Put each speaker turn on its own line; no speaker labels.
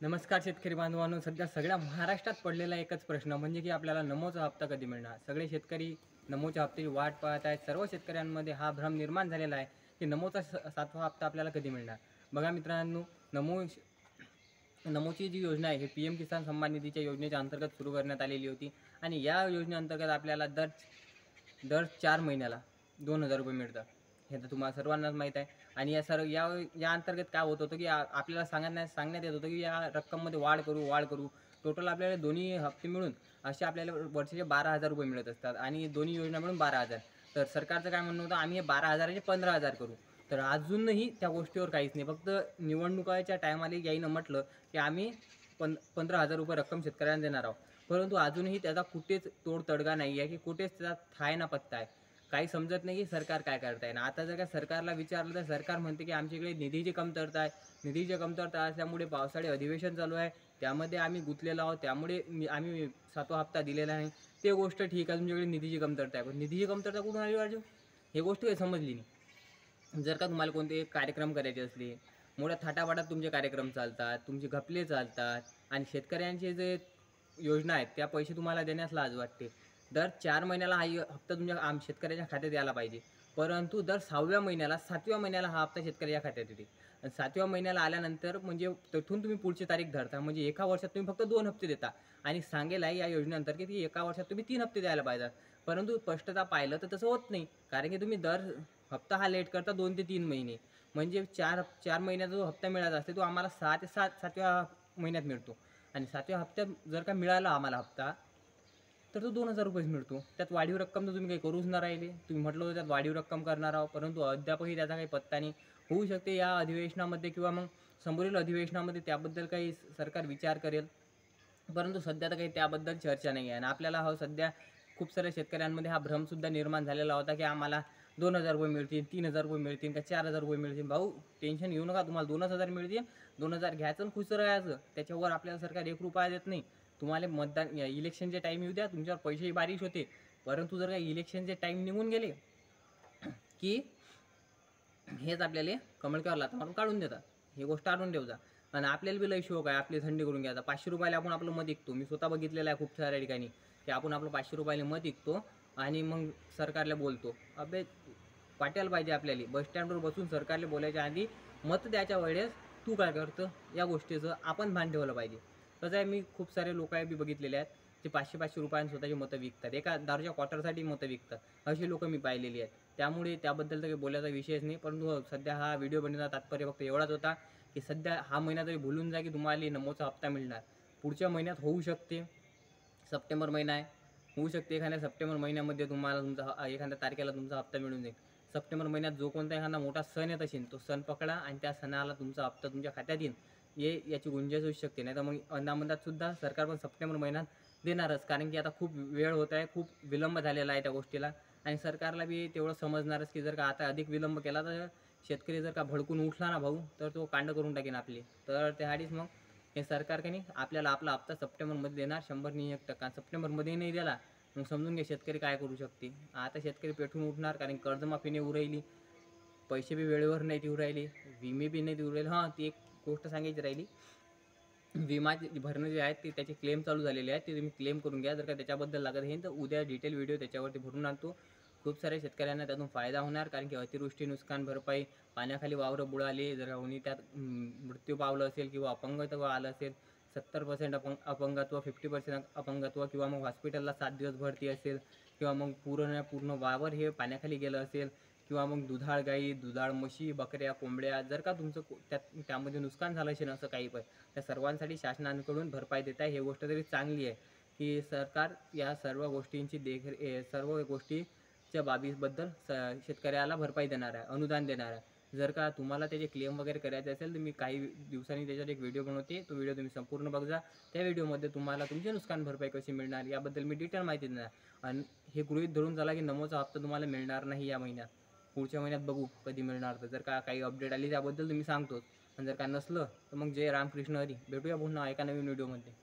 नमस्कार शेतकरी बांधवांनो. सध्या सगळ्या महाराष्ट्रात पडलेला एकच प्रश्न म्हणजे की आपल्याला नमोचा हप्ता कधी मिळणार. सगळे शेतकरी नमोच्या हप्त्याची वाट पाहत आहेत. सर्व शेतकऱ्यांमध्ये हा भ्रम निर्माण झालेला आहे की नमोचा 7वा हप्ता आपल्याला कधी मिळणार. बघा मित्रांनो, नमोची जी योजना आहे ही PM किसान सन्मान निधीच्या योजनेच्या अंतर्गत सुरू करण्यात आलेली होती आणि या योजनेअंतर्गत आपल्याला दर 4 महिन्याला 2,000 रुपये मिळतात. हे तर तुम्हाला सर्वांनाच माहीत आहे. आणि या अंतर्गत काय होत होतं की आपल्याला सांगण्यात येत होतं की या रक्कममध्ये वाढ करू. टोटल आपल्याला दोन्ही हप्ते मिळून असे आपल्याला वर्षाचे 12,000 रुपये मिळत असतात आणि दोन्ही योजना मिळून 12,000. तर सरकारचं काय म्हणणं होतं, आम्ही हे 12,000चे 15,000 करू. तर अजूनही त्या गोष्टीवर काहीच नाही. फक्त निवडणुकाच्या टायमाला याईनं म्हटलं की आम्ही 15,000 रुपये रक्कम शेतकऱ्यांना देणार आहोत. परंतु अजूनही त्याचा कुठेच तोडतडगा नाही आहे की कुठेच त्याचा थाय ना पत्ता आहे. काही समजत नाही की सरकार काय करत आहे. ना आता जर का सरकारला विचारलं तर सरकार म्हणते की आमच्याकडे निधीची कमतरता आहे. निधीची कमतरता असल्यामुळे पावसाळी अधिवेशन चालू आहे, त्यामध्ये आम्ही गुंतलेलो आहोत, त्यामुळे आम्ही 7वा हप्ता दिलेला नाही. ते गोष्ट ठीक आहे, तुमच्याकडे निधीची कमतरता आहे, पण निधीची कमतरता कुठून आली राजू? हे गोष्ट काही समजली नाही. जर का तुम्हाला कोणते कार्यक्रम करायचे असले, मोठ्या थाटामाटात तुमचे कार्यक्रम चालतात, तुमचे घपले चालतात आणि शेतकऱ्यांचे जे योजना आहेत त्या पैसे तुम्हाला देण्यास लाज वाटते. दर 4 महिन्याला हा हप्ता तुमच्या शेतकऱ्याच्या खात्यात यायला पाहिजे. परंतु दर 6व्या महिन्याला 7व्या महिन्याला हा हप्ता शेतकऱ्याच्या खात्यात येते. आणि 7व्या महिन्याला आल्यानंतर म्हणजे तिथून तुम्ही पुढची तारीख धरता. म्हणजे एका वर्षात तुम्ही फक्त 2 हप्ते देता आणि सांगेल आहे या योजनेअंतर्गत की एका वर्षात तुम्ही 3 हप्ते द्यायला पाहिजेत. परंतु स्पष्टता पाहिलं तर तसं होत नाही. कारण की तुम्ही दर हप्ता हा लेट करता 2 ते 3 महिने. म्हणजे 4 महिन्याचा जो हप्ता मिळाला असते तो आम्हाला 6 ते 7व्या महिन्यात मिळतो. आणि 7व्या हप्त्यात जर का मिळाला आम्हाला हप्ता, तर तो 2,000 रुपयेच मिळतो. त्यात वाढीव रक्कम तर तुम्ही काही करूच न राहिले. तुम्ही म्हटलं होतं त्यात वाढीव रक्कम करणार आहोत, परंतु अद्यापही त्याचा काही पत्ता नाही. होऊ शकते या अधिवेशनामध्ये किंवा मग समोरील अधिवेशनामध्ये त्याबद्दल काही सरकार विचार करेल. परंतु सध्या तर काही त्याबद्दल चर्चा नाही आहे. आणि आपल्याला सध्या खूप साऱ्या शेतकऱ्यांमध्ये हा भ्रमसुद्धा निर्माण झालेला होता की आम्हाला 2,000 रुपये मिळतील, 3,000 रुपये मिळतील का 4,000 रुपये मिळतील. भाऊ टेन्शन घेऊ नका, तुम्हाला 2,000 मिळतील. 2,000 घ्यायचं आणि खुश राहायचं. त्याच्यावर आपल्याला सरकार 1 रुपया देत नाही. तुम्हाला इलेक्शनचे टाईम येऊ द्या, तुमच्यावर पैसेही बारिश होते. परंतु जर का इलेक्शनचे टाईम निघून गेले की हेच आपल्याला कमळक्यावर लाथा मारून काढून देतात. ही गोष्ट आठवून ठेवजा. आणि आपल्याला बी लय शौक आहे आपली थंडी करून घ्यायचा. 500 रुपयाला आपण आपलं मत विकतो. मी स्वतः बघितलेलं आहे खूप साऱ्या ठिकाणी की आपण आपलं 500 रुपयाला मत विकतो आणि मग सरकारला बोलतो. अबे वाटायला पाहिजे आपल्याला बसस्टँडवर बसून सरकारला बोलायच्या आधी मत द्यायच्या वेळेस तू काय करतं या गोष्टीचं आपण भान ठेवलं पाहिजे. कसं आहे, मी खूप सारे लोक बी बघितलेले आहेत ते 500-500 रुपयांनी स्वतःची मतं विकतात. एका दारूच्या क्वार्टरसाठी मतं विकतात. अशी लोकं मी पाहिलेली आहेत. त्यामुळे त्याबद्दल तर काही बोलायचा विषयच नाही. परंतु सध्या हा व्हिडिओ बनवण्याचा तात्पर्य फक्त एवढाच होता की सध्या हा महिना तरी भुलून जा की तुम्हाला नमोचा हप्ता मिळणार. पुढच्या महिन्यात होऊ शकते, सप्टेंबर महिना आहे, होऊ शकते एखाद्या सप्टेंबर महिन्यामध्ये तुम्हाला तुमचा एखाद्या तारखेला तुमचा हप्ता मिळून जाईल. सप्टेंबर महिन्यात जो कोणता एखादा मोठा सण येत असेल तो सण पकडा आणि त्या सणाला तुमचा हप्ता तुमच्या खात्यात येईल. याची गुंजाईश होऊ शकते. नाही तर मग अनामधातसुद्धा सरकार पण सप्टेंबर महिन्यात देणारच. कारण की आता खूप वेळ होत आहे, खूप विलंब झालेला आहे त्या गोष्टीला. आणि सरकारला बी तेवढं समजणारच की जर का आता अधिक विलंब केला तर शेतकरी जर का भडकून उठला ना भाऊ, तर तो कांड करून टाकेन आपली. तर त्यासाठीच मग हे सरकार का नाही आपल्याला आपला हप्ता सप्टेंबरमध्ये देणार 100% सप्टेंबरमध्ये नाही दिला मग समजून घ्या शेतकरी काय करू शकते. आता शेतकरी पेटून उठणार कारण कर्जमाफी नाही उरायली, पैसे बी वेळेवर नाही देऊ राहिले, विमे बी नाही देऊ राहिले. हां, ती एक गोष्ट सांगायची राहिली, विमा भरणं जे आहेत ते त्याचे क्लेम चालू झालेले आहेत, ते तुम्ही क्लेम करून घ्या. जर का त्याच्याबद्दल लागत आहे तर उद्या डिटेल व्हिडिओ त्याच्यावरती भरून आणतो. खूप साऱ्या शेतकऱ्यांना त्यातून फायदा होणार. कारण की अतिवृष्टी, नुकसान भरपाई, पाण्याखाली वावरं बुडाले, जर कोणी त्यात मृत्यू पावलं असेल किंवा अपंगत्व आलं असेल, 70% अपंगत्व, 50% अपंगत्व किंवा मग हॉस्पिटलला 7 दिवस भरती असेल किंवा मग पूर्ण वावर हे पाण्याखाली गेलं असेल किंवा मग दुधाळ गाई, दुधाळ म्हशी, बकऱ्या, कोंबड्या जर का तुमचं त्यामध्ये नुकसान झालं असेल असं काही पण, त्या सर्वांसाठी शासनाकडून भरपाई देत आहे. ही गोष्ट तरी चांगली आहे की सरकार या सर्व गोष्टींची सर्व गोष्टीच्या बाबीबद्दल शेतकऱ्याला भरपाई देणार आहे, अनुदान देणार आहे. जर का तुम्हाला त्याचे क्लेम वगैरे करायचे असेल तर मी काही दिवसांनी त्याच्यावर एक व्हिडिओ बनवते. तो व्हिडिओ तुम्ही संपूर्ण बघा. त्या व्हिडिओमध्ये तुम्हाला तुमचे नुकसान भरपाई कशी मिळणार याबद्दल मी डिटेल माहिती देणार. आणि हे गृहीत धरून झाला की नमोचा हप्ता तुम्हाला मिळणार नाही या महिन्यात, पुढच्या महिन्यात बघू कधी मिळणार. तर जर का काही अपडेट आली त्याबद्दल तुम्ही सांगतोच. आणि जर का नसलं तर मग जय रामकृष्ण हरी. भेटूया पुन्हा एका नवीन व्हिडिओमध्ये.